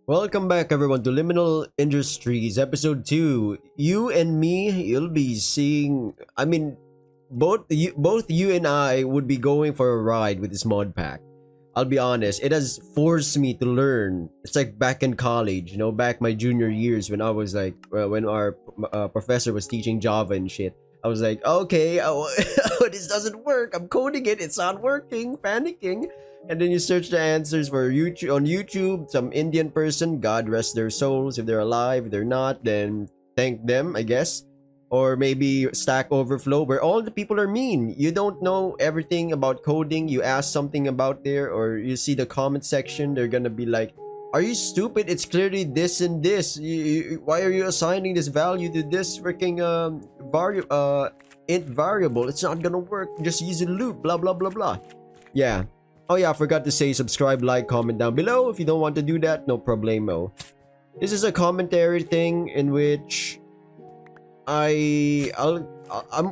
Welcome back, everyone, to Liminal Industries, episode 2. You and me, you'll be seeing. Both you and I would be going for a ride with this mod pack. I'll be honest, it has forced me to learn. It's like back in college, back my junior years when I was like, when our professor was teaching Java and shit. I was like, okay, this doesn't work. I'm coding it. It's not working. Panicking. And then you search the answers for YouTube on YouTube. Some Indian person, God rest their souls. If they're alive, if they're not, then thank them, I guess. Or maybe Stack Overflow, where all the people are mean. You don't know everything about coding. You ask something about there, or you see the comment section. They're gonna be like, "Are you stupid? It's clearly this and this. Why are you assigning this value to this freaking int variable? It's not gonna work. Just use a loop. Blah blah blah blah." Yeah. Oh yeah, I forgot to say subscribe, like, comment down below. If you don't want to do that, no problemo. This is a commentary thing in which I'm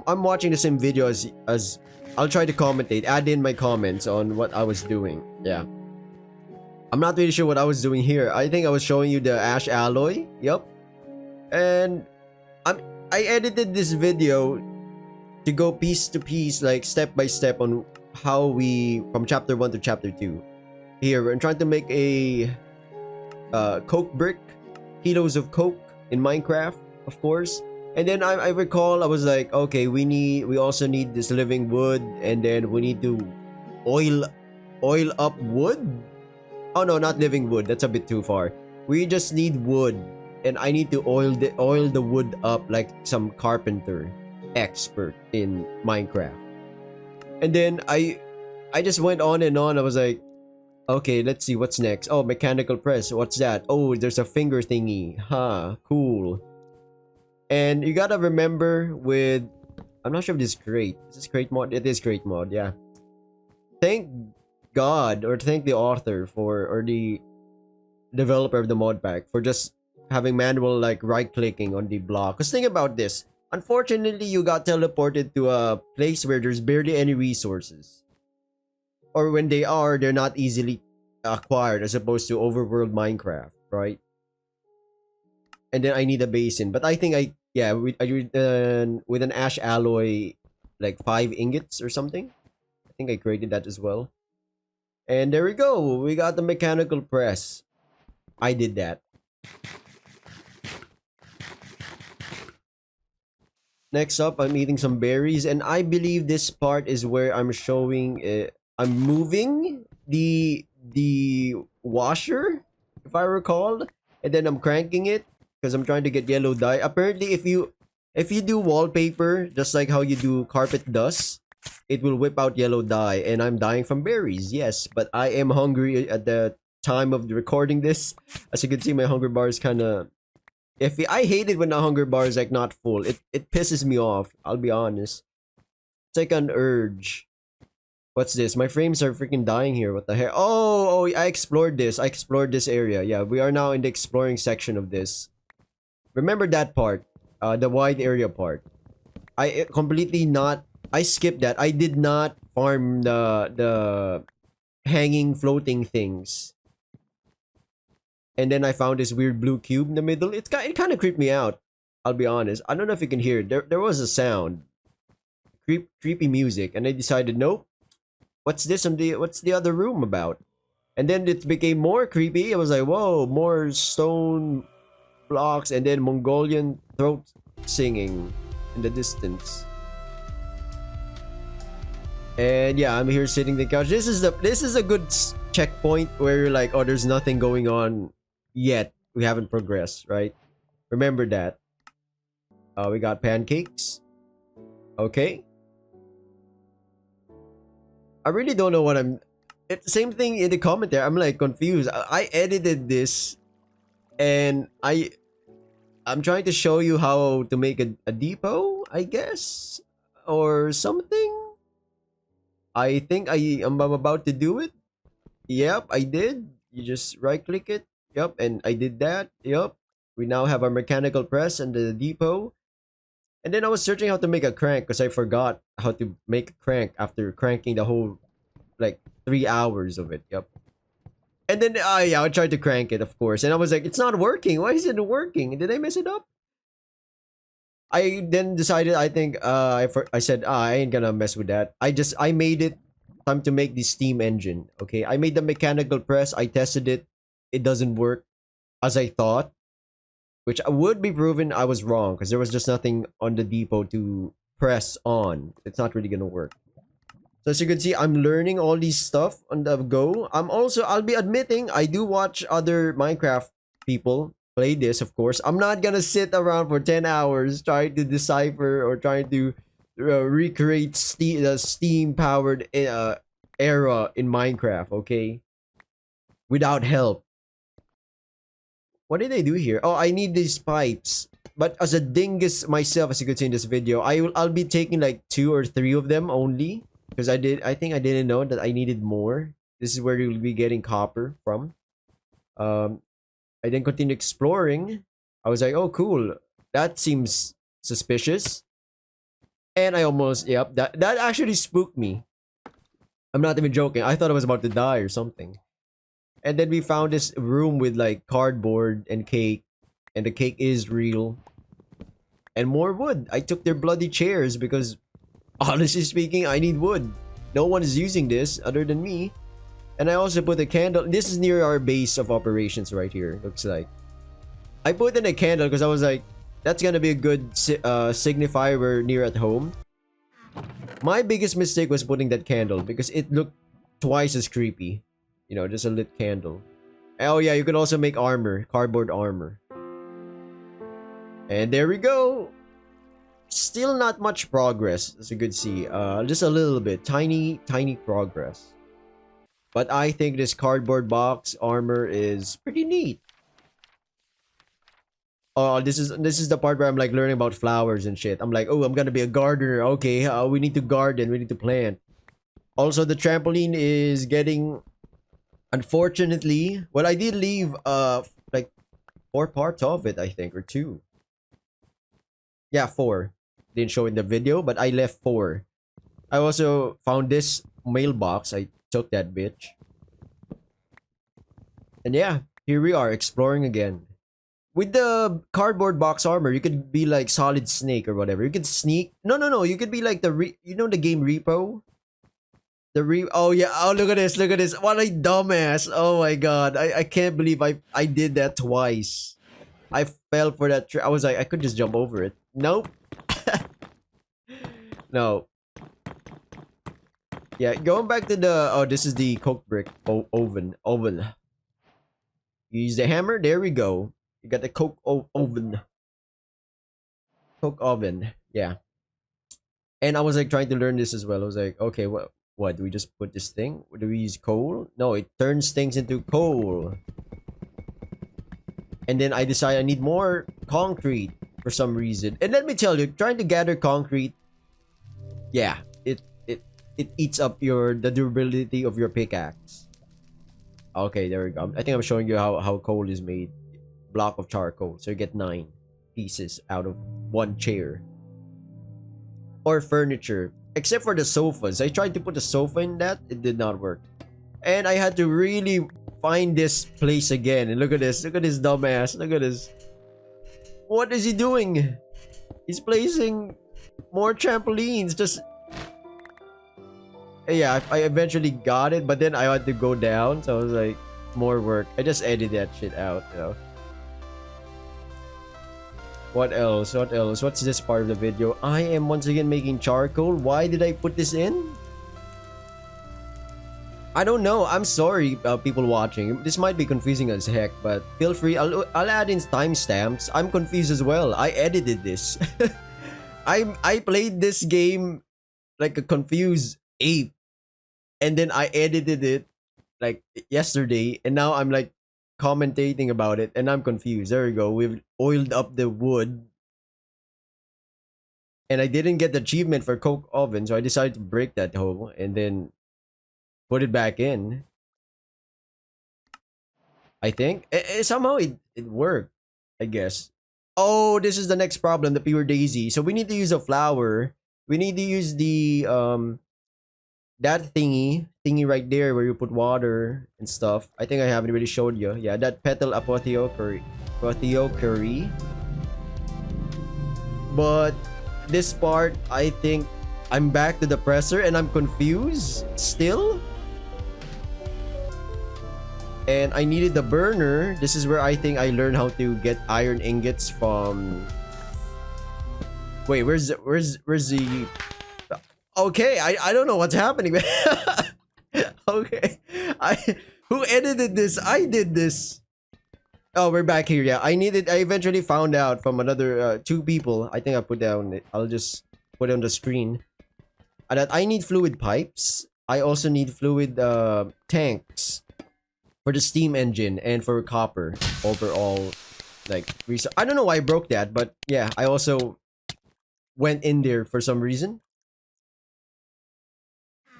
watching the same video as I'll try to commentate, add in my comments on what I was doing. Yeah. I'm not really sure what I was doing here. I think I was showing you the ash alloy. Yep. And I edited this video to go piece to piece, like step by step on how we from chapter 1 to chapter 2. Here I'm trying to make a coke brick, kilos of coke in Minecraft, of course. And then I recall I was like, okay, we also need this living wood, and then we need to oil up wood. Oh no, not living wood. That's a bit too far. We just need wood, and I need to oil the wood up like some carpenter expert in Minecraft. And then I just went on and on. I was like, okay, let's see what's next. Oh, mechanical press. What's that? Oh, there's a finger thingy. Huh, cool. And you gotta remember with, I'm not sure if this is great. Is this great mod? It is great mod, yeah. Thank God, or thank the author for, or the developer of the mod pack for just having manual like right clicking on the block. Cause think about this. Unfortunately, you got teleported to a place where there's barely any resources. Or when they are, they're not easily acquired as opposed to overworld Minecraft, right? And then I need a basin. But I think with an ash alloy, like 5 ingots or something. I think I created that as well. And there we go. We got the mechanical press. I did that. Next up, I'm eating some berries, and I believe this part is where I'm showing. I'm moving the washer, if I recall, and then I'm cranking it because I'm trying to get yellow dye. Apparently, if you do wallpaper just like how you do carpet dust, it will whip out yellow dye, and I'm dying from berries. Yes, but I am hungry at the time of recording this. As you can see, my hunger bar is kind of. I hate it when the hunger bar is like not full. It pisses me off. I'll be honest. It's like an urge. What's this? My frames are freaking dying here. What the heck? Oh, I explored this. I explored this area. Yeah, we are now in the exploring section of this. Remember that part, the wide area part. I completely not. I skipped that. I did not farm the hanging floating things. And then I found this weird blue cube in the middle. It kind of creeped me out. I'll be honest. I don't know if you can hear it. There was a sound, creepy music, and I decided, nope. What's this what's the other room about? And then it became more creepy. I was like, whoa, more stone blocks, and then Mongolian throat singing in the distance. And yeah, I'm here sitting the couch. This is a good checkpoint where you're like, oh, there's nothing going on yet. We haven't progressed, right? Remember that. We got pancakes. Okay. I really don't know what same thing in the commentary. I'm like confused. I edited this, and I'm trying to show you how to make a depot, I guess, or something. I think I'm about to do it. Yep, I did. You just right click it. Yep, and I did that. Yep. We now have our mechanical press and the depot. And then I was searching how to make a crank because I forgot how to make a crank after cranking the whole like 3 hours of it. Yep. And then yeah, I tried to crank it, of course, and I was like, it's not working. Why is it working? Did I mess it up? I then decided. I think I said I ain't gonna mess with that. I made it time to make the steam engine. Okay, I made the mechanical press. I tested it. It doesn't work as I thought, which would be proven I was wrong because there was just nothing on the depot to press on. It's not really gonna work. So as you can see, I'm learning all these stuff on the go. I'll be admitting, I do watch other Minecraft people play this, of course. I'm not gonna sit around for 10 hours trying to decipher or trying to recreate the Steam powered era in Minecraft, okay? Without help. What did I do here? Oh, I need these pipes. But as a dingus myself, as you can see in this video, I'll be taking like 2 or 3 of them only. Because I think I didn't know that I needed more. This is where you'll be getting copper from. I then continue exploring. I was like, oh cool. That seems suspicious. And I almost, yep, that actually spooked me. I'm not even joking. I thought I was about to die or something. And then we found this room with like cardboard and cake. And the cake is real. And more wood. I took their bloody chairs because, honestly speaking, I need wood. No one is using this other than me. And I also put a candle. This is near our base of operations right here, looks like. I put in a candle because I was like, that's gonna be a good signifier we're near at home. My biggest mistake was putting that candle because it looked twice as creepy. You know, just a lit candle. Oh yeah, you could also make armor, cardboard armor. And there we go. Still not much progress, as you could see. Just a little bit, tiny progress. But I think this cardboard box armor is pretty neat. Oh, this is the part where I'm like learning about flowers and shit. I'm like, oh, I'm gonna be a gardener. Okay, we need to garden, we need to plant. Also, the trampoline is getting, unfortunately, well, I did leave like 4 parts of it, I think, or 2. Yeah, 4. Didn't show in the video, but I left 4. I also found this mailbox. I took that bitch. And yeah, here we are exploring again. With the cardboard box armor, you could be like Solid Snake or whatever. You could sneak. No. You could be like you know the game Repo? Oh yeah. Oh, look at this. Look at this. What a dumbass. Oh my god. I can't believe I did that twice. I fell for that I was like, I could just jump over it. Nope. No. Yeah, going back to the, oh, this is the coke brick oven. You use the hammer. There we go. You got the coke oven. Coke oven. Yeah. And I was like trying to learn this as well. I was like, okay, what do we just put this thing? Do we use coal? No, it turns things into coal. And then I decide I need more concrete for some reason. And let me tell you, trying to gather concrete, yeah, it eats up the durability of your pickaxe. Okay, there we go. I think I'm showing you how coal is made. Block of charcoal. So you get 9 pieces out of 1 chair. Or furniture. Except for the sofas. I tried to put a sofa in that. It did not work. And I had to really find this place again. And look at this. Look at this dumbass. Look at this. What is he doing? He's placing more trampolines. Just... yeah, I eventually got it. But then I had to go down. So I was like, more work. I just edited that shit out, you know. What else? What else? What's this part of the video? I am once again making charcoal. Why did I put this in? I don't know. I'm sorry, people watching. This might be confusing as heck, but feel free. I'll add in timestamps. I'm confused as well. I edited this. I played this game like a confused ape, and then I edited it like yesterday, and now I'm like commentating about it, and I'm confused. There we go. We've oiled up the wood, and I didn't get the achievement for coke oven, so I decided to break that hole and then put it back in. I think somehow it worked, I guess. Oh, this is the next problem, the pure daisy. So we need to use a flower. We need to use the that thingy right there where you put water and stuff. I think I haven't really showed you. Yeah, that petal apothecary. But this part, I think I'm back to the presser and I'm confused still. And I needed the burner. This is where I think I learned how to get iron ingots from. Wait, where's the? Okay, I don't know what's happening. Okay, I who edited this? I did this. Oh, we're back here. Yeah, I eventually found out from another two people. I think I put down. I'll just put it on the screen. That I need fluid pipes. I also need fluid tanks for the steam engine and for copper overall. Like I don't know why I broke that, but yeah, I also went in there for some reason.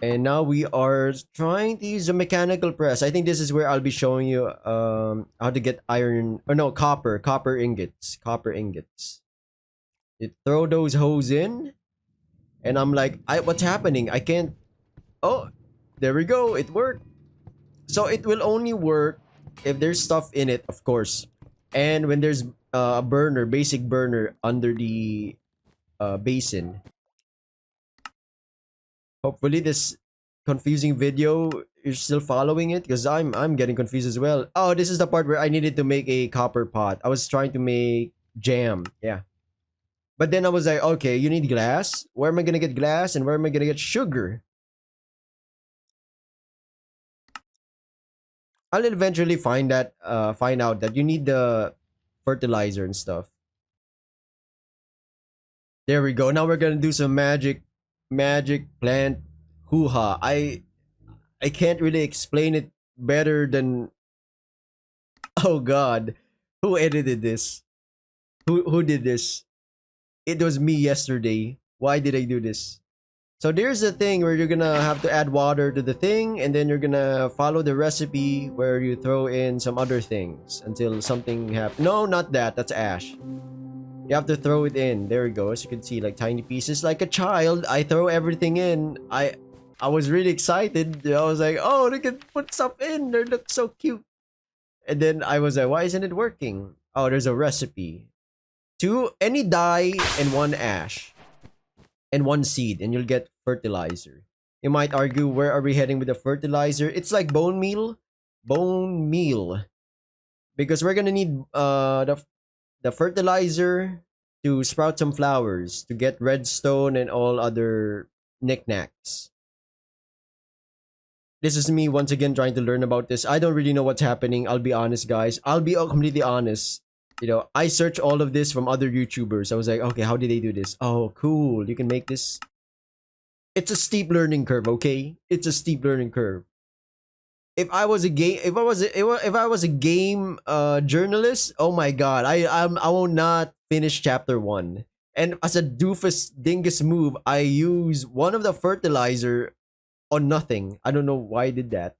And now we are trying to use a mechanical press. I think this is where I'll be showing you how to get iron or no copper ingots. You throw those hoes in, and I'm like, what's happening? I can't. Oh, there we go. It worked. So it will only work if there's stuff in it, of course, and when there's a burner, basic burner under the basin. Hopefully this confusing video you're still following it, because I'm getting confused as well. Oh, this is the part where I needed to make a copper pot. I was trying to make jam. Yeah. But then I was like, okay, you need glass. Where am I gonna get glass and where am I gonna get sugar? I'll eventually find out that you need the fertilizer and stuff. There we go. Now we're gonna do some magic plant hoo-ha. I can't really explain it better than. Oh god. Who edited this? Who did this? It was me yesterday. Why did I do this? So there's a thing where you're gonna have to add water to the thing, and then you're gonna follow the recipe where you throw in some other things until something happens. No, not that. That's ash. You have to throw it in. There we go. As you can see, like tiny pieces, like a child. I throw everything in. I was really excited. I was like, oh, look at put stuff in. They look so cute. And then I was like, why isn't it working? Oh, there's a recipe. Any dye and 1 ash and 1 seed, and you'll get fertilizer. You might argue, where are we heading with the fertilizer? It's like bone meal. Bone meal. Because we're gonna need the fertilizer to sprout some flowers, to get redstone and all other knickknacks. This is me once again trying to learn about this. I don't really know what's happening. I'll be honest, guys. I'll be completely honest. You know, I searched all of this from other YouTubers. I was like, okay, how did they do this? Oh, cool. You can make this. It's a steep learning curve, okay? It's a steep learning curve. If I was a game journalist, oh my god, I will not finish chapter 1. And as a doofus dingus move, I use one of the fertilizer on nothing. I don't know why I did that.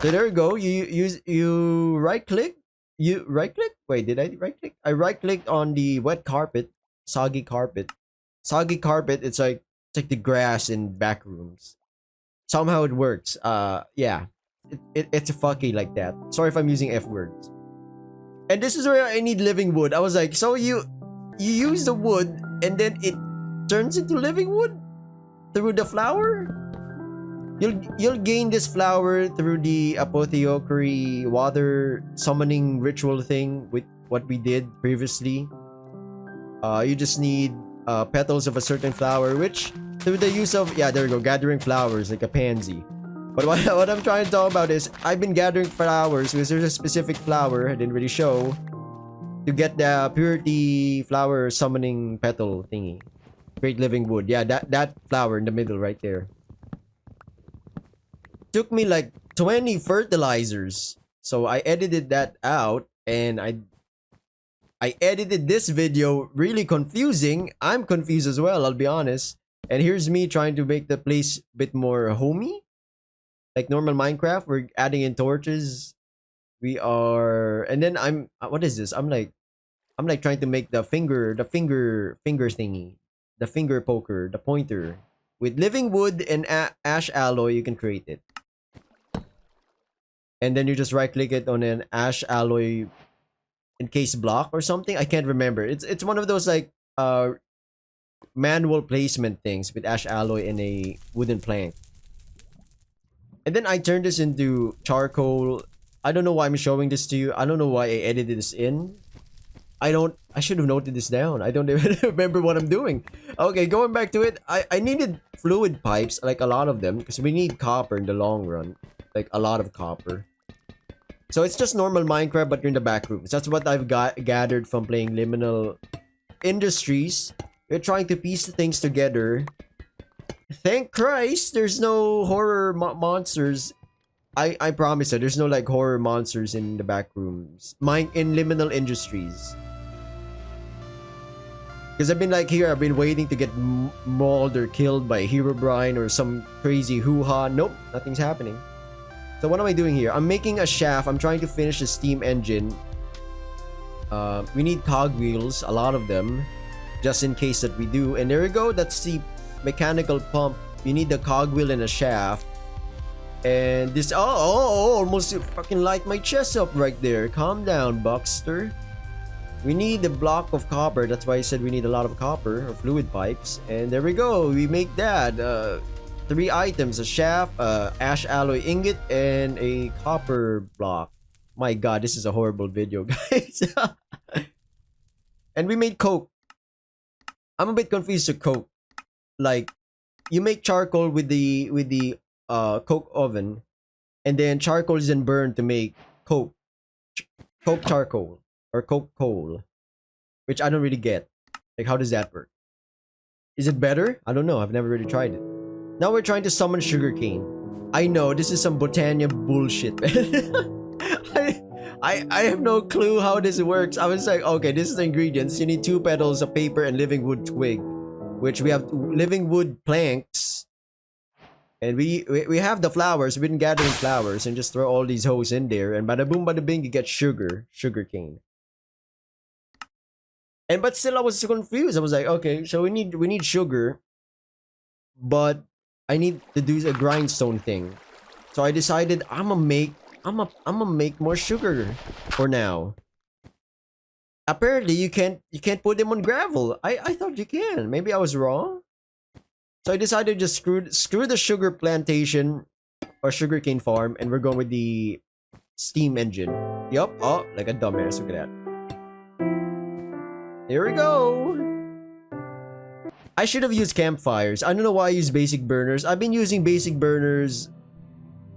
So there you go. You right click. You right click? Wait, did I right click? I right clicked on the wet carpet, soggy carpet. Soggy carpet, it's like the grass in back rooms. Somehow it works. Yeah. It's fucky like that. Sorry if I'm using F words. And this is where I need living wood. I was like, so you use the wood and then it turns into living wood through the flower? You'll gain this flower through the apothecary water summoning ritual thing with what we did previously. You just need petals of a certain flower, which through the use of, yeah, there we go, gathering flowers like a pansy. But what I'm trying to talk about is I've been gathering flowers because there's a specific flower I didn't really show to get the purity flower summoning petal thingy. Great living wood. Yeah, that flower in the middle right there. Took me like 20 fertilizers. So I edited that out and I edited this video really confusing. I'm confused as well, I'll be honest. And here's me trying to make the place a bit more homey. Like normal Minecraft, we're adding in torches. We are, and then what is this? I'm like trying to make the finger thingy, the finger poker, the pointer. with living wood and ash alloy, you can create it. And then you just right click it on an ash alloy encased block or something. I can't remember. It's one of those like manual placement things with ash alloy and a wooden plank. And then I turned this into charcoal. I don't know why I'm showing this to you. I don't know why I edited this in. I should have noted this down. I don't even remember what I'm doing. Okay, going back to it. I needed fluid pipes, like a lot of them, because we need copper in the long run. Like a lot of copper. So it's just normal Minecraft, but you're in the back rooms. That's what I've gathered from playing Liminal Industries. We're trying to piece things together. Thank Christ, there's no horror monsters. I promise you, there's no like horror monsters in the back rooms. In Liminal Industries. Because I've been like here, I've been waiting to get mauled or killed by Herobrine or some crazy hoo-ha. Nope, nothing's happening. So what am I doing here? I'm making a shaft. I'm trying to finish the steam engine. We need cogwheels, a lot of them, just in case that we do. And there we go. That's the mechanical pump. You need the cogwheel and a shaft. And this, almost fucking light my chest up right there. Calm down, Buckster. We need a block of copper. That's why I said we need a lot of copper or fluid pipes. And there we go. We make that. 3 items, a shaft, ash alloy ingot, and a copper block. My god, this is a horrible video, guys. And we made coke. I'm a bit confused to coke. Like, you make charcoal with the coke oven, and then charcoal is then burned to make coke. Coke charcoal or coke coal, which I don't really get. Like, how does that work? Is it better? I don't know. I've never really tried it. Now we're trying to summon sugarcane. I know, this is some Botania bullshit, man. I have no clue how this works. I was like, okay, this is the ingredients. You need 2 petals of paper and living wood twig, which we have living wood planks. And we have the flowers. We've been gathering flowers and just throw all these hoes in there. And bada boom, bada bing, you get sugarcane. And but still, I was so confused. I was like, okay, so we need sugar, but I need to do a grindstone thing. So I decided I'm gonna make more sugar for now. Apparently you can't put them on gravel. I thought you can. Maybe I was wrong. So I decided to just screw the sugar plantation or sugarcane farm, and we're going with the steam engine. Yup. Oh, like a dumbass. Look at that. Here we go. I should have used campfires. I don't know why I use basic burners. I've been using basic burners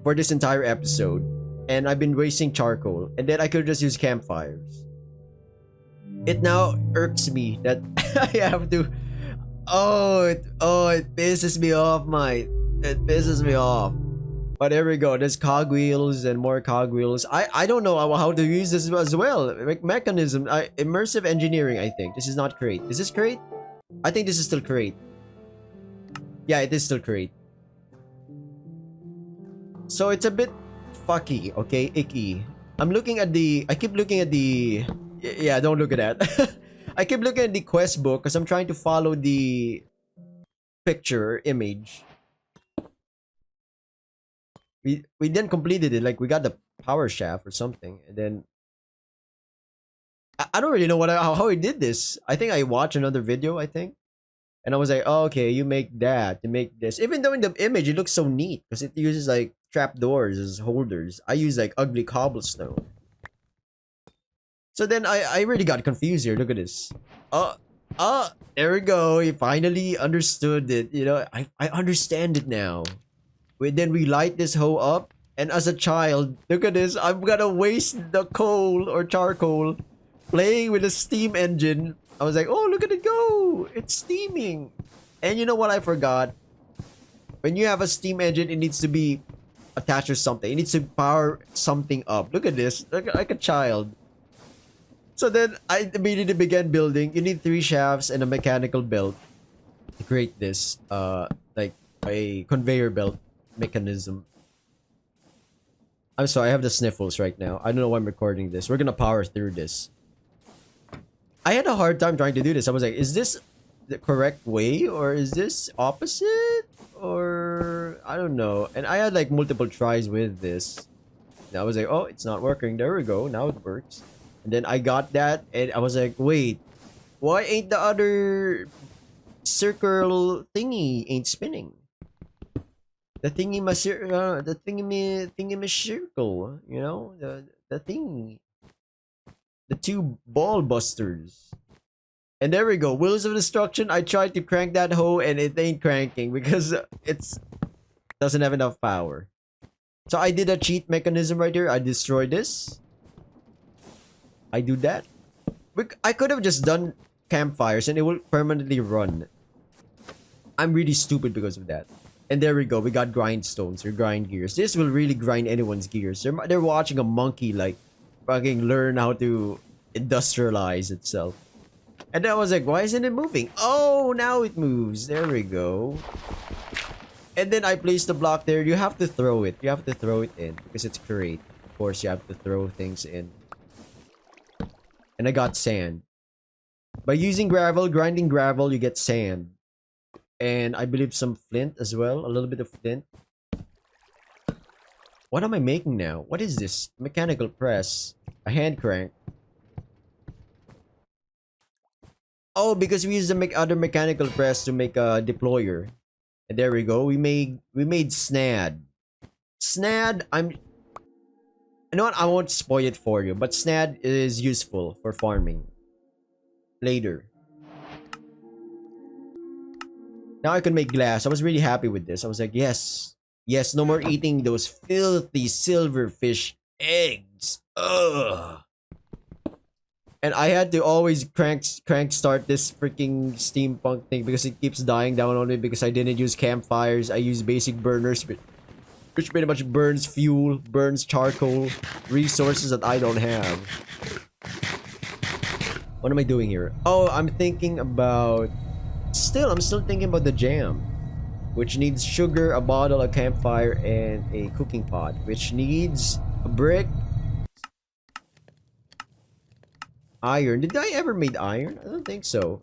for this entire episode, and I've been wasting charcoal, and then I could just use campfires. It now irks me that I have to. Oh, it pisses me off, mate. It pisses me off. But there we go. There's cogwheels and more cogwheels. I don't know how to use this as well. Mechanism. Immersive engineering, I think. This is not create. Is this create? I think this is still create. Yeah, it is still create. So it's a bit fucky, okay? Icky. I'm looking at the... I keep looking at the... Yeah, don't look at that. I keep looking at the quest book because I'm trying to follow the picture or image. We then completed it. Like, we got the power shaft or something. And then... I don't really know how I did this. I think I watched another video, I think. And I was like, oh, okay, you make that to make this. Even though in the image, it looks so neat. Because it uses, like, trapdoors as holders. I use, like, ugly cobblestone. So then I really got confused here. Look at this. There we go. He finally understood it. You know, I understand it now. Then we light this hoe up. And as a child, look at this. I'm gonna waste the coal or charcoal playing with a steam engine. I was like, oh, look at it go. It's steaming. And you know what I forgot? When you have a steam engine, it needs to be attached to something. It needs to power something up. Look at this. Look like a child. So then I immediately began building. You need 3 shafts and a mechanical belt to create this, like a conveyor belt mechanism. I'm sorry, I have the sniffles right now. I don't know why I'm recording this. We're gonna power through this. I had a hard time trying to do this. I was like, is this the correct way or is this opposite? I don't know. And I had like multiple tries with this. And I was like, oh, it's not working. There we go. Now it works. And then I got that, and I was like, wait, why ain't the other circle thingy ain't spinning? The thingy my circle, you know, the thingy, the two ball busters. And there we go, wheels of destruction. I tried to crank that hoe and it ain't cranking because it's doesn't have enough power. So I did a cheat mechanism right here. I destroyed this. I do that. I could have just done campfires and it will permanently run. I'm really stupid because of that. And there we go. We got grindstones or grind gears. This will really grind anyone's gears. They're watching a monkey like fucking learn how to industrialize itself. And I was like, why isn't it moving? Oh, now it moves. There we go. And then I placed the block there. You have to throw it. You have to throw it in because it's great. Of course, you have to throw things in. And I got sand. By using gravel, grinding gravel, you get sand. And I believe some flint as well. A little bit of flint. What am I making now? What is this? Mechanical press. A hand crank. Oh, because we use the other mechanical press to make a deployer. And there we go. We made snad. Snad, you know what? I won't spoil it for you, but snad is useful for farming. Later. Now I can make glass. I was really happy with this. I was like, yes. Yes, no more eating those filthy silverfish eggs. Ugh. And I had to always crank start this freaking steampunk thing because it keeps dying down on me because I didn't use campfires. I used basic burners, which pretty much burns fuel, burns charcoal, resources that I don't have. What am I doing here? Oh, I'm thinking about... I'm still thinking about the jam, which needs sugar, a bottle, a campfire, and a cooking pot, which needs a brick, iron. Did I ever made iron? I don't think so.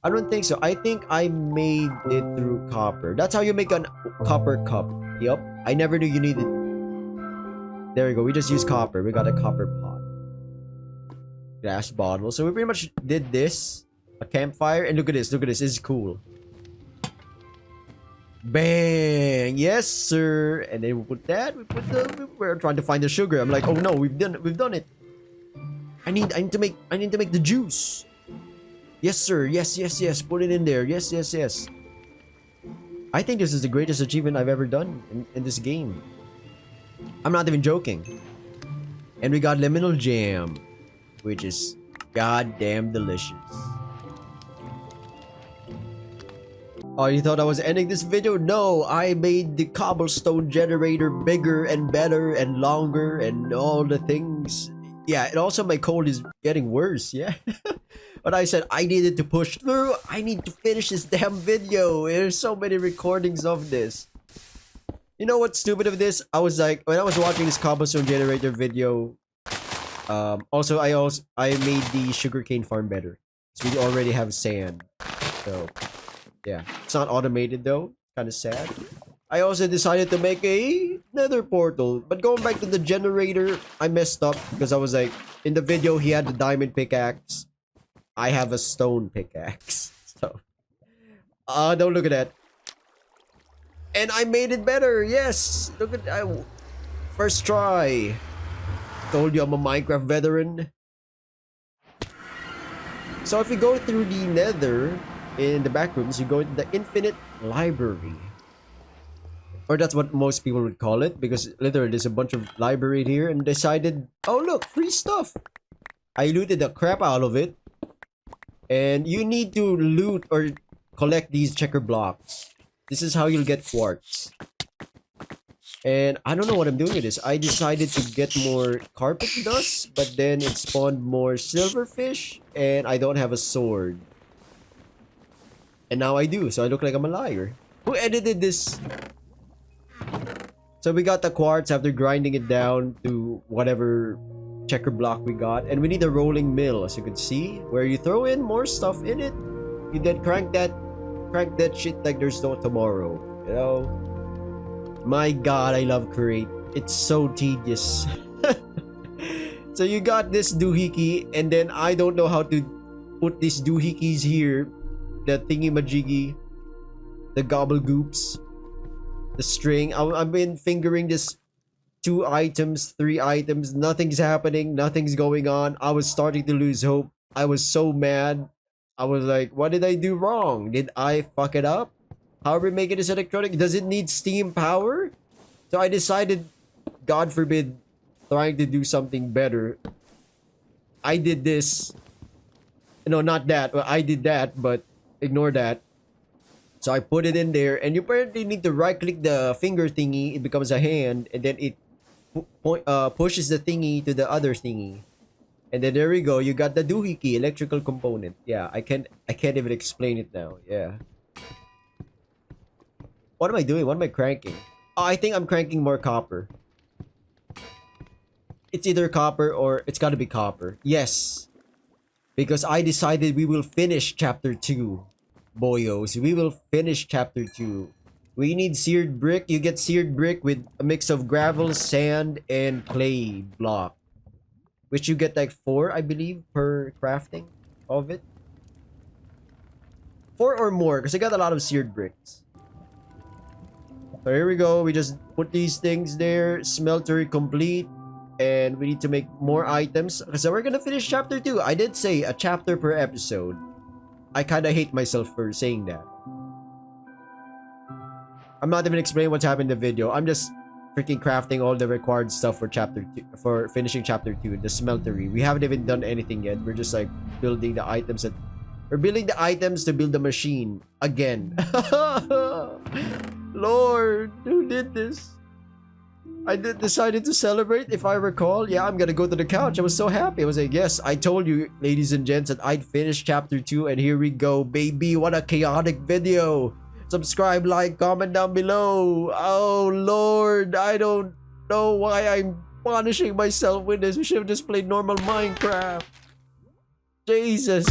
I don't think so. I think I made it through copper. That's how you make a copper cup. Yup. I never knew you needed... There we go. We just use copper. We got a copper pot. Glass bottle. So we pretty much did this. A campfire, and look at this. Look at this. This is cool. Bang! Yes, sir. And then we put that. We're trying to find the sugar. I'm like, oh no, we've done it. I need to make the juice. Yes, sir. Yes. Put it in there. Yes. I think this is the greatest achievement I've ever done in this game. I'm not even joking. And we got liminal jam, which is goddamn delicious. Oh, you thought I was ending this video? No, I made the cobblestone generator bigger and better and longer and all the things. Yeah, and also my cold is getting worse, yeah. But I said I needed to push through. I need to finish this damn video. There's so many recordings of this. You know what's stupid of this? I was like, when I was watching this cobblestone generator video, I made the sugarcane farm better. So we already have sand. So... yeah, it's not automated though. Kind of sad. I also decided to make a nether portal. But going back to the generator, I messed up because I was like, in the video he had the diamond pickaxe. I have a stone pickaxe. So, don't look at that. And I made it better. Yes, look at that. First try. Told you I'm a Minecraft veteran. So if you go through the nether, in the back rooms, you go into the infinite library. Or that's what most people would call it, because literally there's a bunch of library here and decided, oh look, free stuff. I looted the crap out of it. And you need to loot or collect these checker blocks. This is how you'll get quartz. And I don't know what I'm doing with this. I decided to get more carpet dust, but then it spawned more silverfish, and I don't have a sword. And now I do, so I look like I'm a liar. Who edited this? So we got the quartz after grinding it down to whatever checker block we got. And we need a rolling mill, as you can see, where you throw in more stuff in it. You then crank that shit like there's no tomorrow. You know? My god, I love create. It's so tedious. So you got this doohickey, and then I don't know how to put these doohickeys here. The thingy-majiggy. The gobblegoops. The string. I've been fingering this 2 items, 3 items. Nothing's happening. Nothing's going on. I was starting to lose hope. I was so mad. I was like, what did I do wrong? Did I fuck it up? How are we making this electronic? Does it need steam power? So I decided, God forbid, trying to do something better. I did this. No, not that. Well, I did that, but ignore that. So I put it in there, and you apparently need to right-click the finger thingy. It becomes a hand, and then it pushes the thingy to the other thingy. And then there we go. You got the doohickey electrical component. Yeah, I can't even explain it now. Yeah. What am I doing? What am I cranking? Oh, I think I'm cranking more copper. It's either copper or it's gotta be copper. Yes. Because I decided we will finish chapter 2. Boyos. We will finish chapter 2. We need seared brick. You get seared brick with a mix of gravel, sand, and clay block. Which you get like 4, I believe, per crafting of it. 4 or more, because I got a lot of seared bricks. So here we go. We just put these things there. Smeltery complete. And we need to make more items. So we're gonna finish chapter 2. I did say a chapter per episode. I kinda hate myself for saying that. I'm not even explaining what's happened in the video. I'm just freaking crafting all the required stuff for chapter 2, for finishing chapter 2, the smeltery. We haven't even done anything yet. We're just like building the items that we're building the items to build the machine again. Lord, who did this? I decided to celebrate, if I recall. Yeah, I'm gonna go to the couch. I was so happy. I was like, yes, I told you, ladies and gents, that I'd finish chapter 2, and here we go, baby. What a chaotic video. Subscribe, like, comment down below. Oh, Lord, I don't know why I'm punishing myself with this. We should have just played normal Minecraft. Jesus.